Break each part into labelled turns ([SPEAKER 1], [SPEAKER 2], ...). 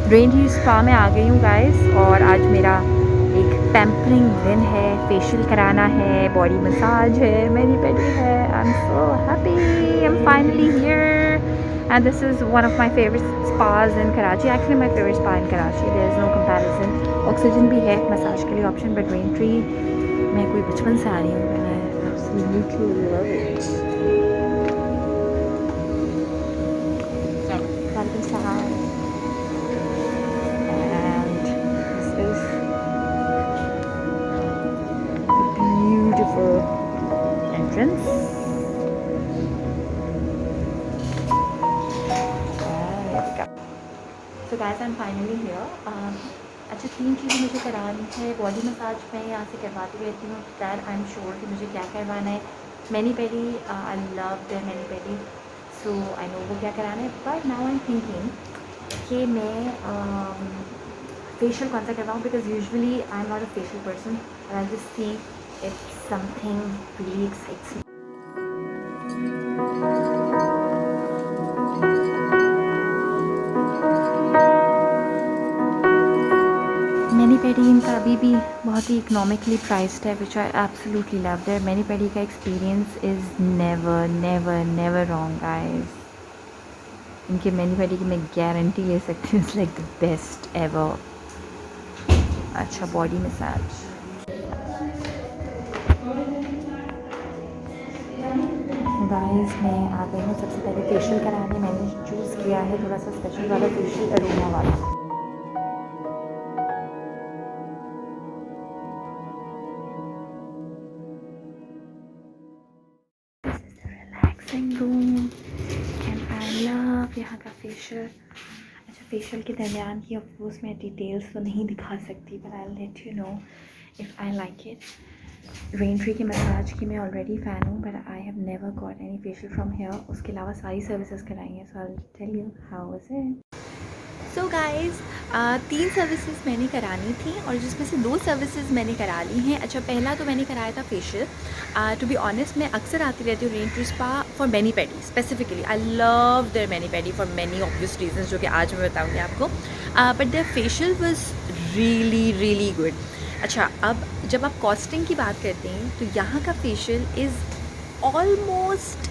[SPEAKER 1] Rain tree spa में आ गई हूँ गाइस, और आज मेरा एक पैम्परिंग दिन है। फेशियल कराना है, बॉडी मसाज है, मेरी पेडी है। I am so happy, I am finally here and this is one of my favourite spas in Karachi. Actually my favourite spa in Karachi, there is no comparison. Oxygen भी है massage के लिए option, but rain tree मैं कोई बचपन से आ रही हूँ, मैंने एब्सोल्युटली लव इट। वालेकुम सलाम। And this is the beautiful entrance. And here we go. So guys, I'm finally here. अच्छा, 3 चीज़ें मुझे करानी है। बॉडी मसाज मैं यहाँ से करवाती रहती हूँ, दैट आई एम श्योर कि मुझे क्या करवाना है। Mani pedi, I love the mani pedi, so I know वो क्या कराना है। But now I am thinking कि मैं फेशियल कौन सा करवाऊँ, because usually I am not a facial person, I just see if something really excites me. Mani pedi इनका अभी भी बहुत ही इकोनॉमिकली प्राइस्ड है, which I absolutely love. There mani pedi का experience is never never never wrong guys. इनके many पेडी की मैं गारंटी ले सकती हूँ, it's like the best ever. अच्छा, बॉडी मसाज गाइस, मैं आ गई हूँ। सबसे पहले फेशियल कराने मैंने चूज़ किया है थोड़ा सा स्पेशल वाला फेशियल, अरोमा वाला। Relaxing room and I love यहाँ का फेशियल। अच्छा, फेशियल के दरमियान की ऑफकोर्स मैं डिटेल्स तो नहीं दिखा सकती, but I let you know if I like it. Rain tree के मसाज की मैं ऑलरेडी फ़ैन हूँ, but I have never got any facial from here. उसके अलावा सारी सर्विसेज कराई हैं, so I will tell you how was it. So guys, 3 services मैंने करानी थी और जिसमें से 2 सर्विसेज मैंने करा ली हैं। अच्छा, पहला तो मैंने कराया था फेशियल। टू बी ऑनेस्ट, मैं अक्सर आती रहती हूँ rain tree spa for mani pedi specifically. I love there mani pedi for many obvious reasons, जो कि आज मैं बताऊँगी आपको। But their facial was really really good. अच्छा, अब जब आप कॉस्टिंग की बात करते हैं तो यहाँ का फेशियल इज़ ऑलमोस्ट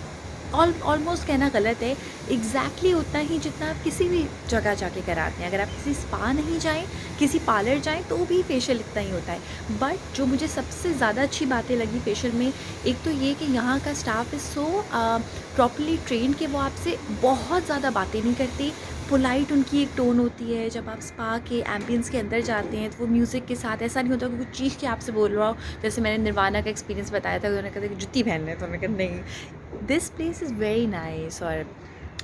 [SPEAKER 1] कहना गलत है, एग्जैक्टली उतना ही जितना आप किसी भी जगह जाके कराते हैं। अगर आप किसी स्पा नहीं जाएं, किसी पार्लर जाएं, तो भी फेशियल इतना ही होता है। बट जो मुझे सबसे ज़्यादा अच्छी बातें लगी फेशियल में, एक तो ये कि यहाँ का staff is so properly train कि वो आपसे बहुत ज़्यादा बातें नहीं करती। पोलाइट उनकी एक टोन होती है। जब आप स्पा के एम्बियंस के अंदर जाते हैं तो वो म्यूज़िक के साथ ऐसा नहीं होता कि कुछ चीज़ के आपसे बोल रहा हो। जैसे मैंने निर्वाणा का एक्सपीरियंस बताया था, उन्होंने कहा कि जुत्ती पहन लें, तो मैंने कहा नहीं, this place is very nice. और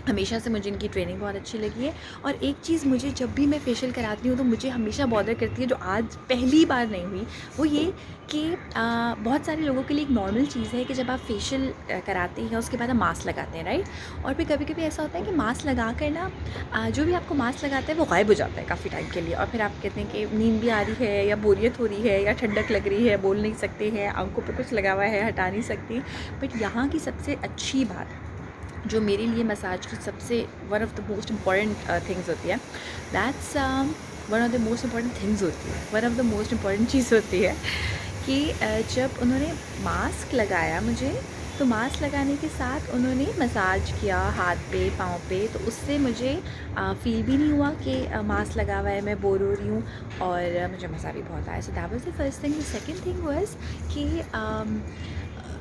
[SPEAKER 1] हमेशा से मुझे इनकी ट्रेनिंग बहुत अच्छी लगी है। और एक चीज़ मुझे जब भी मैं फेशियल कराती हूँ तो मुझे हमेशा बॉदर करती है, जो आज पहली बार नहीं हुई, वो ये कि बहुत सारे लोगों के लिए एक नॉर्मल चीज़ है कि जब आप फेशियल कराते हैं उसके बाद आप मास्क लगाते हैं, राइट। और फिर कभी कभी ऐसा होता है कि मास्क लगा कर ना जो भी आपको मास्क लगाता है वो गायब हो जाता है काफ़ी टाइम के लिए, और फिर आप कहते हैं कि नींद भी आ रही है, या बोरियत हो रही है, या ठंडक लग रही है, बोल नहीं सकते हैं, आंखों पर कुछ लगा हुआ है, हटा नहीं सकती। बट यहाँ की सबसे अच्छी बात, जो मेरे लिए मसाज की सबसे one of the most important things होती है, that's one of the most important things होती है, one of the most important चीज़ होती है कि जब उन्होंने मास्क लगाया मुझे, तो मास्क लगाने के साथ उन्होंने मसाज किया हाथ पे, पाँव पे, तो उससे मुझे फ़ील भी नहीं हुआ कि मास्क लगा हुआ है, मैं बोर हो रही हूँ, और मुझे मज़ा भी बहुत आया। So that was the first thing. The second thing was कि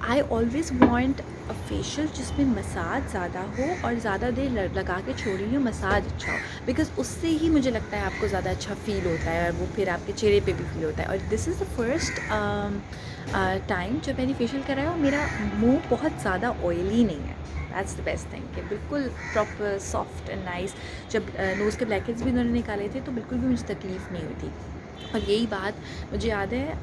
[SPEAKER 1] I always want a facial जिसमें मसाज ज़्यादा हो और ज़्यादा देर लगा के छोड़ी हूँ, मसाज अच्छा हो, बिकॉज़ उससे ही मुझे लगता है आपको ज़्यादा अच्छा फ़ील होता है, और वो फिर आपके चेहरे पे भी फ़ील होता है। और this is the first time जब मैंने फेशियल कराया और मेरा मुँह बहुत ज़्यादा ऑयली नहीं है। दैट्स द बेस्ट थिंग कि बिल्कुल प्रॉपर सॉफ्ट एंड नाइस। जब नोज़ के ब्लैकेट्स भी उन्होंने निकाले थे तो बिल्कुल भी मुझे तकलीफ़ नहीं हुई थी। और यही बात मुझे याद है,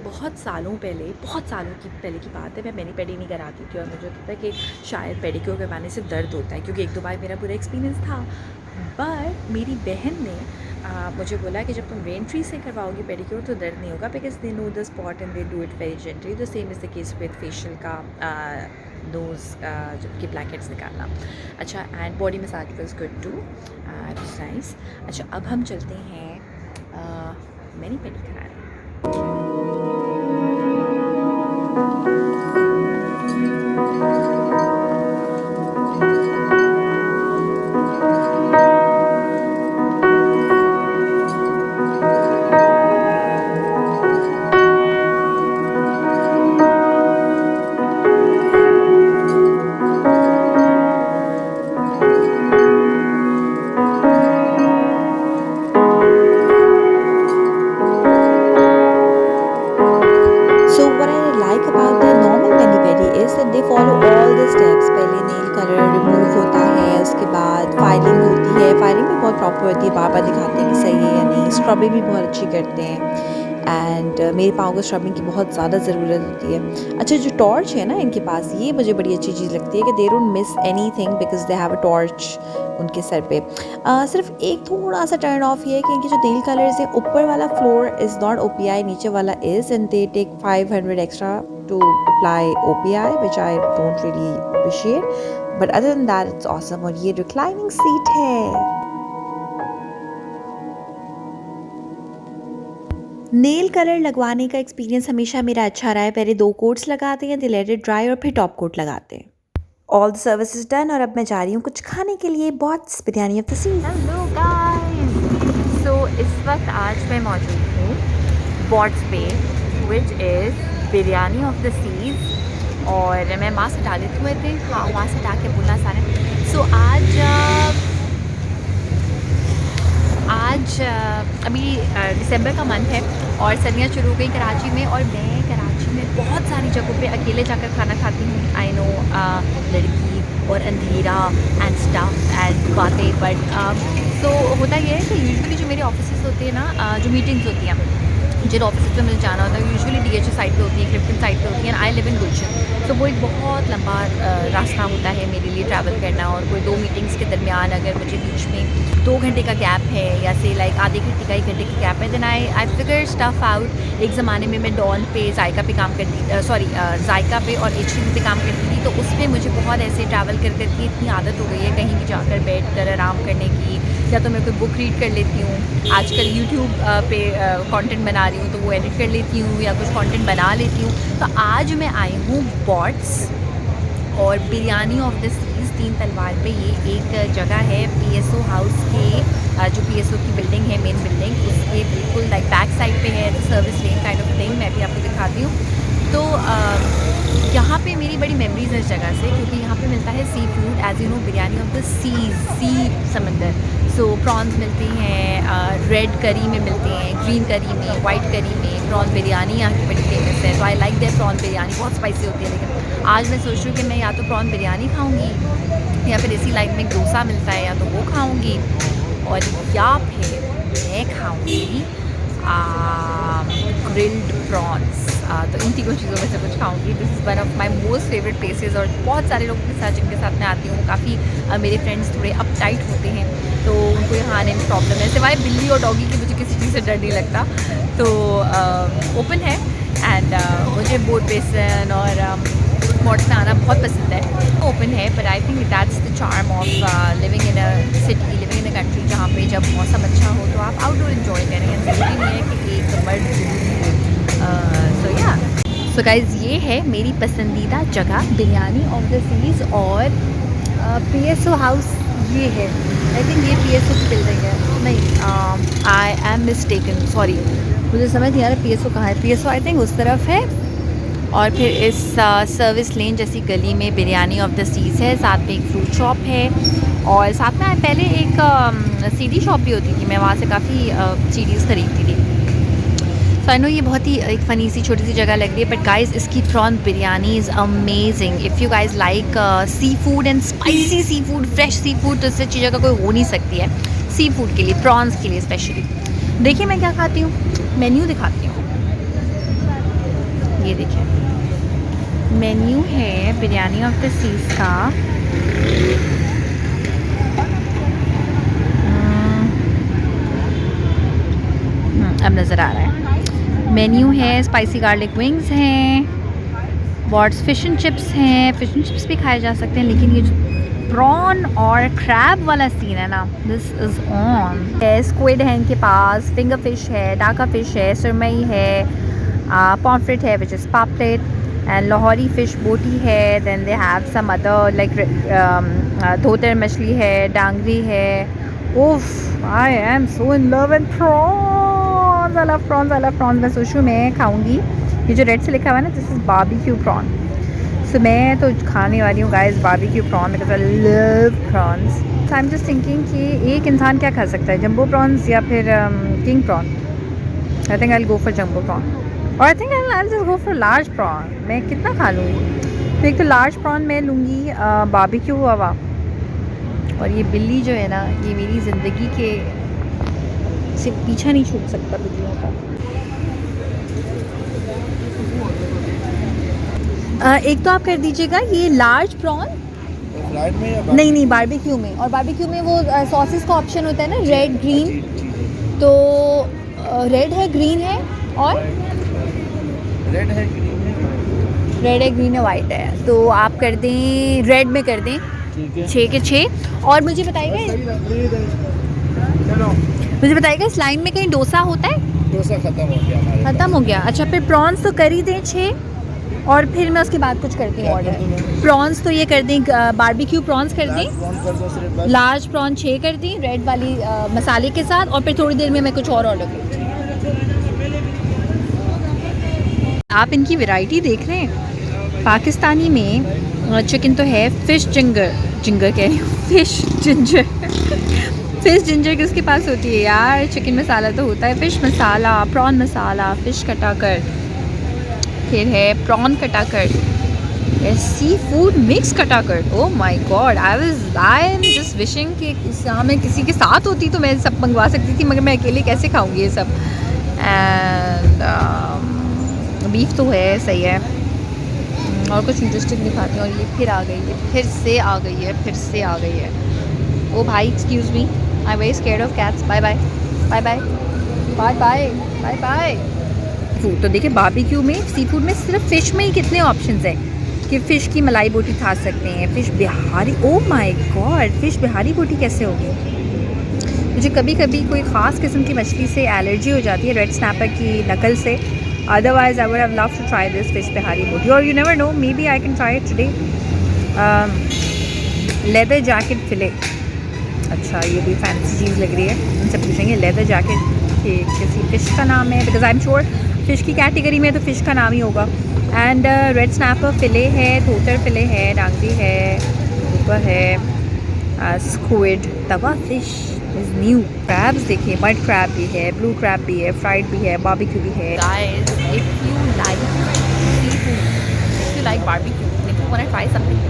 [SPEAKER 1] बहुत सालों पहले, बहुत सालों की पहले की बात है, मैं मैनी पेडी नहीं कराती थी और मुझे लगता है कि शायद पेडिक्योर करवाने से दर्द होता है, क्योंकि 1-2 बार मेरा बुरा एक्सपीरियंस था। बट मेरी बहन ने मुझे बोला कि जब तुम रेन ट्री से करवाओगी पेडिक्योर तो दर्द नहीं होगा, because they know the spot and they do it very gently. The same is the case with facial का नोज़ का जो कि ब्लैक हेड्स निकालना। अच्छा, and body massage was good too, nice. अच्छा, अब हम चलते हैं मैनी पेडी कराने।
[SPEAKER 2] So what I like about the normal mani pedi is that they follow all the steps. पहले नेल कलर रिमूव होता है, उसके बाद फाइलिंग होती है। फाइलिंग भी बहुत प्रॉपर होती है, बार बार दिखाते हैं कि सही है या नहीं। स्क्रबिंग भी बहुत अच्छी करते हैं एंड मेरे पाँव को स्क्रबिंग की बहुत ज़्यादा ज़रूरत होती है। अच्छा, जो टॉर्च है ना इनके पास, ये मुझे बड़ी अच्छी चीज़ लगती है कि they don't miss any thing because they have a torch उनके सर पे। सिर्फ एक थोड़ा सा टर्न ऑफ ये है कि इनके जो नेल कलर्स हैं, ऊपर वाला फ्लोर इज़ नॉट OPI, नीचे वाला is, and they take 500 extra to apply OPI which I don't really appreciate, but other than that it's awesome. और ये रिक्लाइनिंग सीट है। नेल कलर लगवाने का एक्सपीरियंस हमेशा मेरा अच्छा रहा है। पहले 2 कोट्स लगाते हैं, दे लेट इट ड्राई, और फिर टॉप कोट लगाते हैं। ऑल द सर्विसेज डन, और अब मैं जा रही हूँ कुछ खाने के लिए। Bots biryani of the sea.
[SPEAKER 1] Hello guys, so इस वक्त आज मैं मौजूद हूँ बॉट्स पे, which is biryani of the seas. और मैं मास्क हटा लेती हूँ, थे हाँ मास्क हटा के बोलना सारे। सो आज अभी दिसंबर का मंथ है और सर्दियाँ शुरू हो गई कराची में, और मैं कराची में बहुत सारी जगहों पे अकेले जाकर खाना खाती हूँ। आई नो, लड़की और अंधेरा एंड स्टफ एंड बातें, बट तो होता ये है कि यूजुअली जो मेरे ऑफिस होते हैं ना, जो मीटिंग्स होती हैं, जिन ऑफिस में मुझे जाना होता है, यूजुअली DH साइड पे होती है, क्लिफ्टन साइड पे होती है, आई लिव इन गुलशन। तो वो एक बहुत लंबा रास्ता होता है मेरे लिए ट्रैवल करना, और कोई 2 मीटिंग्स के दरमियान अगर मुझे बीच में 2 घंटे का गैप है, या से लाइक आधे घंटे का 1 घंटे की गैप है, then I figure stuff out. एक ज़माने में मैं डॉन पे, जायका पे काम करती, सॉरी जायका पे और HTV पे काम करती थी, तो उसमें मुझे बहुत ऐसे ट्रैवल कर करके इतनी आदत हो गई है कहीं भी जाकर बैठ कर आराम करने की, या तो मैं कोई बुक रीड कर लेती हूँ। आजकल यूट्यूब पे कंटेंट बना रही हूँ तो वो एडिट कर लेती हूँ, या कुछ कंटेंट बना लेती हूँ। तो आज मैं आई हूँ बॉट्स और बिरयानी ऑफ द सीज़, 3 तलवार पे। ये एक जगह है PSO हाउस के, जो PSO की बिल्डिंग है, मेन बिल्डिंग, उसके बिल्कुल लाइक बैक साइड पे है, service lane kind of thing. मैं भी आपको दिखाती हूँ। तो यहाँ पे मेरी बड़ी मेमोरीज है इस जगह से, क्योंकि यहाँ पे मिलता है sea food, as you know, biryani of the seas, sea समंदर। सो प्रॉन्स मिलती हैं, रेड करी में मिलते हैं, ग्रीन करी में, वाइट करी में। प्रॉन बिरयानी यहाँ की बड़ी फेमस है, तो I like that prawn biryani, बहुत स्पाइसी होती है। लेकिन आज मैं सोच रही हूँ कि मैं या तो प्रॉन बिरयानी खाऊंगी, या फिर इसी लाइन में एक डोसा मिलता है, या तो वो खाऊंगी, और या फिर मैं खाऊंगी ग्रिल्ड प्रॉन्स। तो इन तीनों चीज़ों में से कुछ खाऊंगी। This is one of my most favourite places, और बहुत सारे लोगों के साथ जिनके साथ मैं आती हूँ, काफ़ी मेरे फ्रेंड्स थोड़े अपटाइट होते हैं, तो उनको यहाँ आने में प्रॉब्लम है। सिवाय बिल्ली और डॉगी की मुझे किसी चीज़ से डर नहीं लगता। तो ओपन है, एंड मुझे बोट बेसन और मॉड्स में आना बहुत पसंद है। ओपन है, but I think that's the charm of living in a city, living in a country, जहाँ पे जब मौसम अच्छा हो तो आप आउटडोर इन्जॉय करें। ज़रूरी नहीं है कि एक मर्द ज़रूरी हो। सो या, सो गाइज़, ये है मेरी पसंदीदा जगह बिरयानी ऑफ द सीज़। और PSO हाउस ये है, आई थिंक ये PSO की बिल्डिंग है। नहीं, आई एम मिस्टेकन, सॉरी, मुझे समझ नहीं आ रहा PSO कहाँ है। PSO आई थिंक उस तरफ है, और फिर इस सर्विस लेन जैसी गली में बिरयानी ऑफ द सीज़ है। साथ में एक फ्रूट शॉप है, और साथ में पहले एक CD शॉप भी होती थी, मैं वहाँ से काफ़ी CDs खरीदती थी। सो आई नो ये बहुत ही एक फ़नी सी छोटी सी जगह लग रही है, बट गाइज़ इसकी prawn biryani is amazing. If you guys like seafood and spicy seafood, fresh seafood, तो इससे अच्छी जगह कोई हो नहीं सकती है सी फूड के लिए, प्रॉन्स के लिए स्पेशली। देखिए मैं क्या खाती हूँ, मेन्यू दिखाती हूँ। ये देखिए मेन्यू है बिरयानी ऑफ द सीज़ का। अब नज़र आ रहा है। मेन्यू है, स्पाइसी गार्लिक विंग्स हैं, व्हाट्स फिश एंड चिप्स हैं, फिश एंड चिप्स भी खाए जा सकते हैं, लेकिन ये जो प्रॉन और क्रैब वाला सीन है ना, दिस इज़ ऑन। स्क्विड है इनके पास, फिंगर फिश है, डाका फिश है, सुरमई है, पॉम्फ्रेट है which is paplet, and Lahori fish boti है। Then they have some other like धोतर मछली है, डांगरी है। उफ, I am so in love and prawns, I love prawns, I love prawns. मैं सोचूँ मैं खाऊंगी ये जो रेड से लिखा हुआ है ना, this is barbecue prawn. So मैं तो खाने वाली हूँ guys barbecue prawn, because I love prawns. So I am just thinking कि एक इंसान क्या खा सकता है, जंबो प्रॉन्स या फिर king prawn. I think I will go for jumbo prawn, और I think I will just go for large prawn. मैं कितना खा लूँगी, तो एक तो लार्ज प्रॉन मैं लूँगी बारबेक्यू हुआ हुआ, और ये बिल्ली जो है ना, ये मेरी ज़िंदगी के से पीछा नहीं छूट सकता बिल्लियों का। एक तो आप कर दीजिएगा ये लार्ज प्रॉन,
[SPEAKER 3] फ्राइड में या
[SPEAKER 1] नहीं नहीं बारबेक्यू में। और बारबेक्यू में वो सॉसेस का ऑप्शन होता है ना, रेड ग्रीन, तो रेड है ग्रीन है और
[SPEAKER 3] रेड है ग्रीन है,
[SPEAKER 1] रेड है ग्रीन है वाइट है, तो आप कर दें रेड में कर दें,
[SPEAKER 3] ठीक है
[SPEAKER 1] 6 के 6। और मुझे बताइएगा,
[SPEAKER 3] चलो
[SPEAKER 1] इस लाइन में कहीं डोसा होता है?
[SPEAKER 3] डोसा खत्म हो गया हमारे
[SPEAKER 1] ख़त्म हो गया। अच्छा, फिर प्रॉन्स तो कर ही दें 6, और फिर मैं उसके बाद कुछ करती हूँ
[SPEAKER 3] क्या कर दूँ
[SPEAKER 1] ऑर्डर।
[SPEAKER 3] मैं?
[SPEAKER 1] प्रॉन्स तो ये कर दें, बारबेक्यू प्रॉन्स कर दें,
[SPEAKER 3] प्रॉन कर दो सिर्फ बस।
[SPEAKER 1] लार्ज प्रॉन 6 कर दी रेड वाली मसाले के साथ, और फिर थोड़ी देर में मैं कुछ और ऑर्डर करती हूँ। आप इनकी वैरायटी देख रहे हैं। पाकिस्तानी में चिकन तो है, फ़िश जिंगर कह रही हूँ, फ़िश जिंजर फ़िश जिंजर किसके पास होती है यार। चिकन मसाला तो होता है, fish masala, prawn masala, fish कटाकर, फिर है प्रॉन कटाकर, सी फूड मिक्स कटाकर। Oh my god, I am just wishing कि मैं किसी के साथ होती तो मैं सब मंगवा सकती थी, मगर मैं अकेले कैसे खाऊंगी ये सब। एंड बीफ तो है, सही है। और कुछ इंटरेस्टिंग दिखाती हूँ, और ये फिर आ गई है, फिर से आ गई है। ओ भाई excuse me, I very scared of cats. Bye bye bye bye bye bye bye bye. Food तो देखिए, बारबेक्यू में, सी फूड में, सिर्फ फ़िश में ही कितने ऑप्शंस हैं कि फ़िश की मलाई बोटी खा सकते हैं, fish Bihari. Oh my God, fish Bihari बोटी कैसे होगी? मुझे कभी कभी कोई ख़ास किस्म की मछली से एलर्जी हो जाती है, रेड स्नैपर की नकल से। Otherwise I would have love to try this fish Bihari boti, और you never know, maybe I can try it today. Leather jacket fillet, अच्छा ये भी फैंसी चीज़ लग रही है। उनसे पूछेंगे लेदर जैकेट कि किसी फ़िश का नाम है, because I am sure fish की कैटेगरी में तो फ़िश का नाम ही होगा। एंड रेड स्नैपर फ़िले है, धोतर फ़िले है, डांगरी है, ऊपर है, squid, Tawa fish is new. Crabs देखिए, मड क्रैब भी है, ब्लू क्रैब भी है, फ्राइड भी है, बारबेक्यू भी है। Guys, if you like seafood, if you like barbecue, if you want to try something,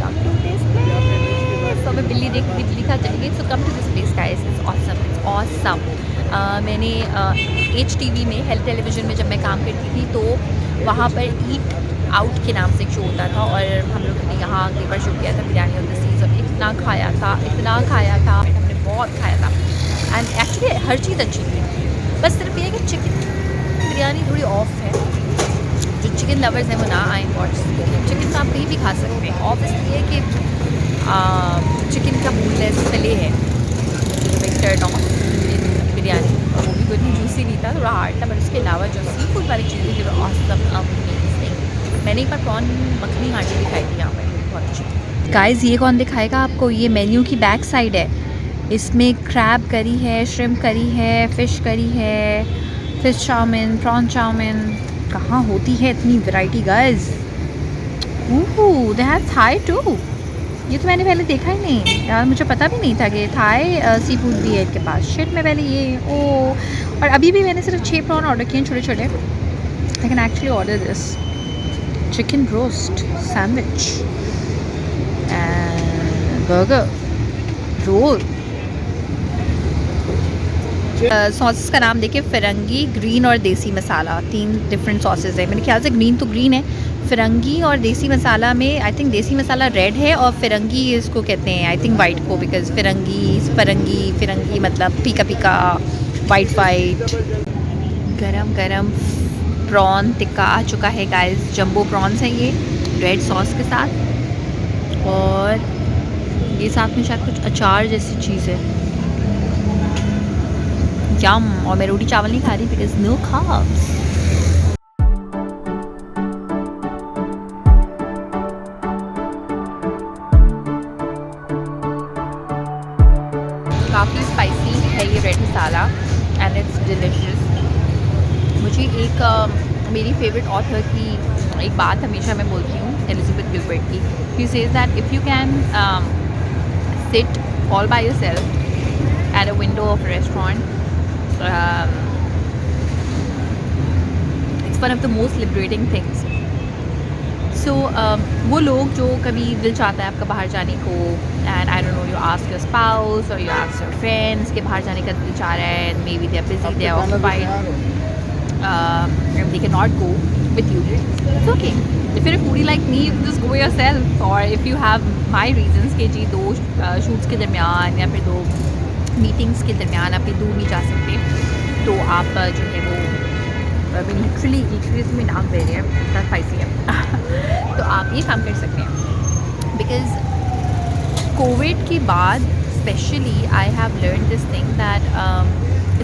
[SPEAKER 1] come to this place. तो मैं बिल्ली खा चलेंगे, so come to this place guys, it's awesome, it's awesome. मैंने HTV में, health television में जब मैं काम करती थी, तो वहाँ पर ईट आउट के नाम से एक शो होता था, और हम लोग ने यहाँ अगली बार शो किया था बिरयानी ऑफ द सीज़, और इतना खाया था, हमने बहुत खाया था। एंड एक्चुअली हर चीज़ अच्छी थी, बस सिर्फ ये है कि चिकन बिरयानी थोड़ी ऑफ है। जो चिकन लवर्स हैं वो ना आए, और चिकन तो आप कहीं भी खा सकते हैं। ऑफ इसलिए कि चिकन का बोनलेस फिले है, टर्न ऑफ बिरयानी, वो भी कोई जूसी नहीं था, थोड़ा हार्ड था, बट उसके अलावा जो सी फूड वाली चीज़ें थी वो ऑसम अमेजिंग। मैंने एक बार प्रॉन मखनी हांडी दिखाई थी यहाँ पर, बहुत अच्छी। गाइस, ये कौन दिखाएगा आपको? ये मेन्यू की बैक साइड है, इसमें क्रैब करी है, श्रिम्प करी है, फ़िश करी है, फ़िश चाउमिन, प्रॉन चाउमिन। कहाँ होती है इतनी variety guys? Oh, they have Thai too. ये तो मैंने पहले देखा ही नहीं यार, मुझे पता भी नहीं था कि थाई सी फूड भी है इनके पास। शिट, मैं पहले ये और अभी भी मैंने सिर्फ 6 प्रॉन ऑर्डर किए हैं, छोटे छोटे। I can actually order this chicken roast sandwich and burger roll. Sauces का नाम देखिए, फिरंगी, ग्रीन और देसी मसाला, 3 डिफरेंट सॉसेस है। मेरे ख्याल से ग्रीन तो ग्रीन है, फिरंगी और देसी मसाला में आई थिंक देसी मसाला रेड है, और फिरंगी इसको कहते हैं आई थिंक वाइट को, बिकॉज फिरंगी मतलब पीका पीका, वाइट वाइट। गरम गरम प्रॉन टिक्का आ चुका है गाइस। जंबो प्रॉन्स हैं ये, रेड सॉस के साथ, और ये साथ में शायद कुछ अचार जैसी चीज़ है। यम। और मैं रोटी चावल नहीं खा रही बिकॉज नो कार्ब्स। काफ़ी स्पाइसी है ये red masala and it's delicious. मुझे एक मेरी फेवरेट ऑथर की एक बात हमेशा मैं बोलती हूँ, एलिजाबेथ गिलबर्ट की। He says that if you can sit all by yourself at a window of restaurant, it's one of the most liberating things. So वो लोग जो कभी दिल चाहता है आपका बाहर जाने को, and I don't know, you ask your spouse और यू आस्क योर फ्रेंड्स के बाहर जाने का दिल चाह रहा है, and maybe they are busy, they are occupied, they cannot go with you. It's okay. If you're a foodie like me, you can just go yourself. Or if you have my reasons कि जी 2 shoots के दरमियान या फिर 2 meetings के दरमियान आप दूर नहीं जा सकते, तो आप जो है वो लिटरली में नाक दे रहे हैं, इतना स्पाइसी है तो आप ये काम कर सकते हैं। बिकॉज कोविड के बाद specially I have learn this thing that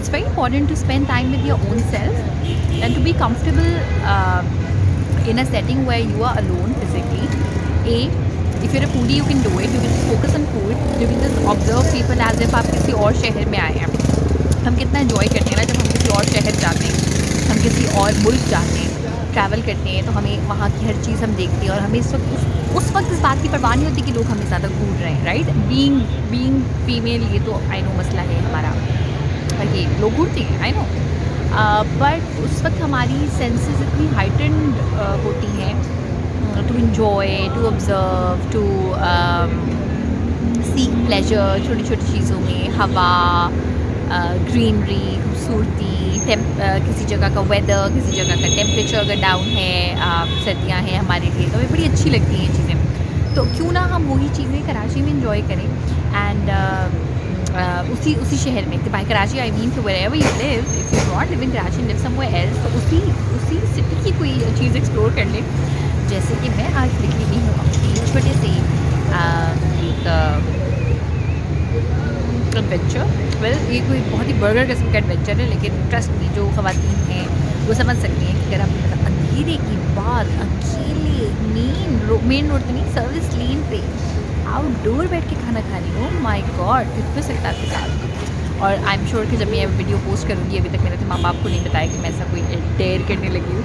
[SPEAKER 1] it's very important to spend time with your own self and to be comfortable in a setting where you are alone physically. If you're a foodie, you can do it. You can just focus on food. You can just observe people as if आप किसी और शहर में आए हैं। हम कितना enjoy करते हैं ना जब हम किसी और शहर जाते हैं, हम किसी और मुल्क जाते हैं, ट्रैवल करते हैं, तो हमें वहाँ की हर चीज़ हम देखते हैं और हमें उस वक्त इस बात की परवाह नहीं होती कि लोग हमें ज़्यादा घूर रहे हैं, राइट। बीइंग फीमेल, ये तो आई नो मसला है हमारा, ये लोग घूरते हैं, आई नो, बट उस वक्त हमारी सेंसेस इतनी हाइटेंड होती हैं to enjoy, to observe, to seek pleasure छोटी छोटी चीज़ों में, हवा, ग्रीनरी, खूबसूरती, किसी जगह का वेदर, किसी जगह का टेम्परेचर अगर डाउन है, सर्दियाँ हैं हमारे लिए, तो हमें बड़ी अच्छी लगती हैं ये चीज़ें। तो क्यों ना हम वही चीज़ें कराची में इंजॉय करें, एंड उसी शहर में, by Karachi I mean to wherever you live, if you not live in Karachi, live somewhere else, तो उसी सिटी की कोई चीज़ एक्सप्लोर कर लें। जैसे कि मैं आज निकली हुई हूँ अपनी छोटे से एक एडवेंचर। ये कोई बहुत ही बर्गर किस्म का एडवेंचर है, लेकिन ट्रस्ट मी, जो ख़वातीन हैं वो समझ सकती हैं कि अगर आप मतलब अंधेरे की बात अकेले मेन रोड तो नहीं, सर्विस लेन पे आउटडोर बैठ के खाना खा रही हूँ, माय गॉड, कितना हो सकता है आपके साथ। और आई एम श्योर कि जब मैं ये वीडियो पोस्ट करूँगी, अभी तक मेरे माँ बाप को नहीं बताया कि मैं ऐसा कोई डेयर करने लगी हूँ,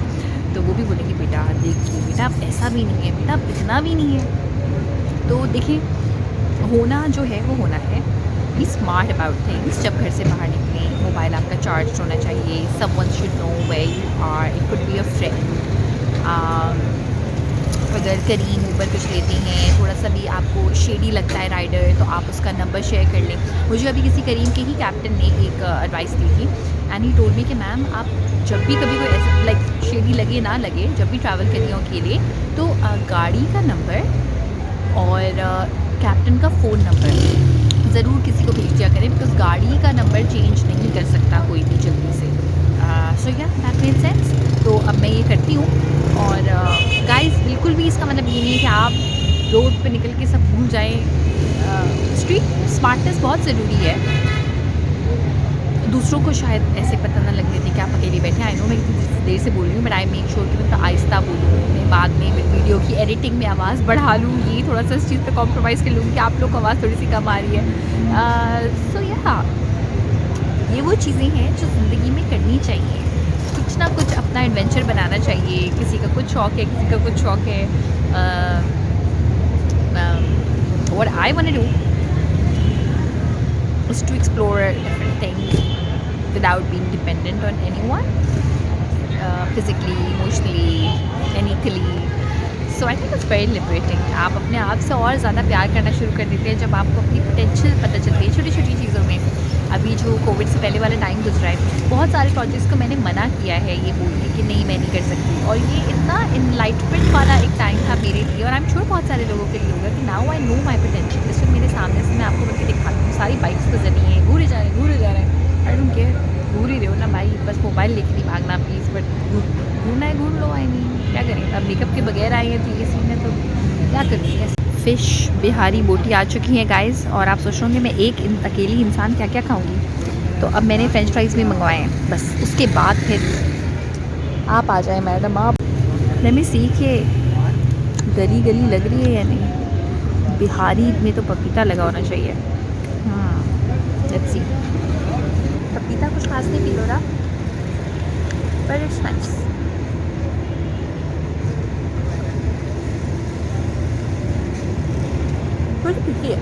[SPEAKER 1] तो वो भी बोलेंगे बेटा देखिए बेटा अब ऐसा भी नहीं है, बेटा अब इतना भी नहीं है। तो देखिए, होना जो है वो होना है। Be smart about things. जब घर से बाहर निकलें, मोबाइल आपका चार्ज होना चाहिए, someone should know where you are, it could be a friend. अगर करीम ऊबर कुछ लेते हैं, थोड़ा सा भी आपको शेडी लगता है राइडर, तो आप उसका नंबर शेयर कर लें। मुझे अभी किसी करीम के ही कैप्टन ने एक एडवाइस दी थी, एंड ही टोल्ड मी कि मैम आप जब भी कभी कोई ऐसा लाइक शेडी लगे ना लगे, जब भी ट्रैवल कर रही हो अकेले, तो गाड़ी का नंबर और कैप्टन का फ़ोन नंबर ज़रूर किसी को भेज दिया करें, बिकॉज गाड़ी का नंबर चेंज नहीं कर सकता कोई भी जल्दी से। सो या दैट मेक सेंस। तो अब मैं ये करती हूँ। और गाइस बिल्कुल भी इसका मतलब ये नहीं है कि आप रोड पे निकल के सब भूल जाएं। स्ट्रीट स्मार्टनेस बहुत ज़रूरी है। दूसरों को शायद ऐसे पता ना लगने थी कि आप अकेले बैठे। आई नो मैं इतनी देर से बोल रही हूँ, बट आई मेक श्योर कि मैं आहिस्ता बोलूँ। मैं बाद में वीडियो की एडिटिंग में आवाज़ बढ़ा लूँगी, थोड़ा सा इस चीज़ पे कॉम्प्रोमाइज़ कर लूँगी कि आप लोग को आवाज़ थोड़ी सी कम आ रही है। सो या ये वो चीज़ें हैं जो ज़िंदगी में करनी चाहिए। कुछ ना कुछ अपना एडवेंचर बनाना चाहिए। किसी का कुछ शौक़ है, किसी का कुछ शौक़ है। What I want to do is to explore different things without being dependent on anyone, physically, emotionally, physically. So I think it's very liberating. आप अपने आप से और ज़्यादा प्यार करना शुरू कर देते हैं जब आपको अपनी पोटेंशियल पता चलती है छोटी छोटी चीज़ों में। अभी जो कोविड से पहले वाला टाइम गुजरा है, बहुत सारे प्रोजेक्ट्स को मैंने मना किया है ये बोल के कि नहीं मैं नहीं कर सकती, और ये इतना इनलाइटमेंट वाला एक टाइम था मेरे लिए, और आई एम श्योर बहुत सारे लोगों के लिए होगा कि now I know my potential. इस वक्त मेरे सामने से मैं आपको करके दिखाती हूँ, सारी बाइक्स गुजर रही हैं, घूरे जा रहे हैं, आई डोंट केयर। घूर ही रहे हो ना भाई, बस मोबाइल लेके नहीं भागना प्लीज़, बट घूरना है घूर लो। आई मीन क्या करें, अब मेकअप के बगैर आई है तो ये सीन है, तो क्या करती है। फ़िश बिहारी बोटी आ चुकी हैं गाइस, और आप सोच रहे मैं एक अकेली इंसान क्या क्या खाऊंगी। तो अब मैंने फ्रेंच फ्राइज़ भी मंगवाए हैं, बस उसके बाद फिर आप आ जाए मैडम। आप लेट मी सी के गली गली लग रही है या नहीं। बिहारी में तो पपीता लगा होना चाहिए। Let's see. पपीता कुछ खास नहीं फील हो रहा, बट इट्स नाइस। थोड़ी तीखी है।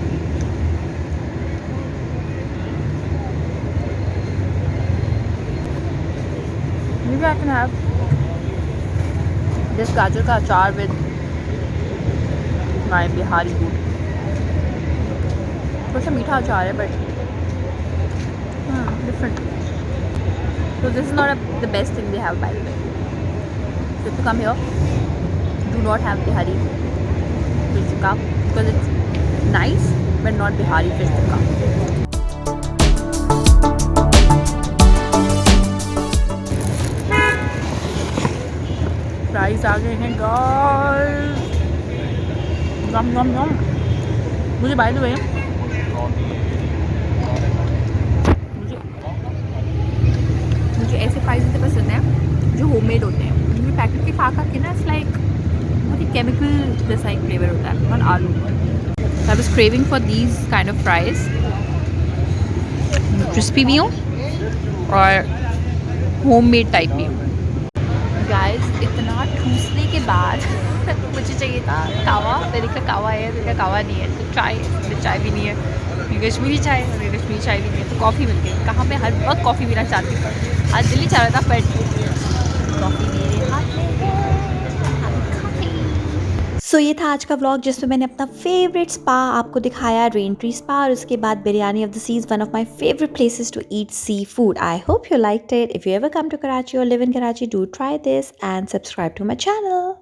[SPEAKER 1] Maybe I can have this गाजर का अचार with my बिहारी food। थोड़ा सा मीठा अचार है but different। So this is not the best thing they have by the way। So if you come here, do not have Bihari fish tikka because it's nice but not Bihari fish tikka। Fries आ गए हैं guys, यम यम यम। मुझे by the way मुझे ऐसे fries इतने पसंद हैं जो होममेड होते हैं, क्योंकि पैकेट के खा के ना इट्स लाइक बहुत ही केमिकल जैसा एक फ्लेवर होता है, नॉट आलू। I was craving for these kind of fries, crispy भी हूँ और होममेड टाइप भी हूँ। गाइस इतना ठूसने के बाद मुझे चाहिए था कावा। मेरे का कावा है, मेरे का कावा नहीं है। तो चाय भी नहीं है, मेरी कश्मीरी चाय है, मेरी कश्मीरी चाय भी नहीं है। तो कॉफ़ी मिल गई। कहाँ मैं हर वक्त कॉफ़ी पीना चाहती हूँ, आज दिल्ली चाह रहा था बट कॉफ़ी मेरे हाथ में है।
[SPEAKER 2] सो ये था आज का व्लॉग जिसमें मैंने अपना फेवरेट स्पा आपको दिखाया, रेन ट्री स्पा, और उसके बाद biryani of the seas, one of my favourite places to eat sea food. I hope you liked it. If you ever come to Karachi और live in Karachi, do try this and subscribe to my channel.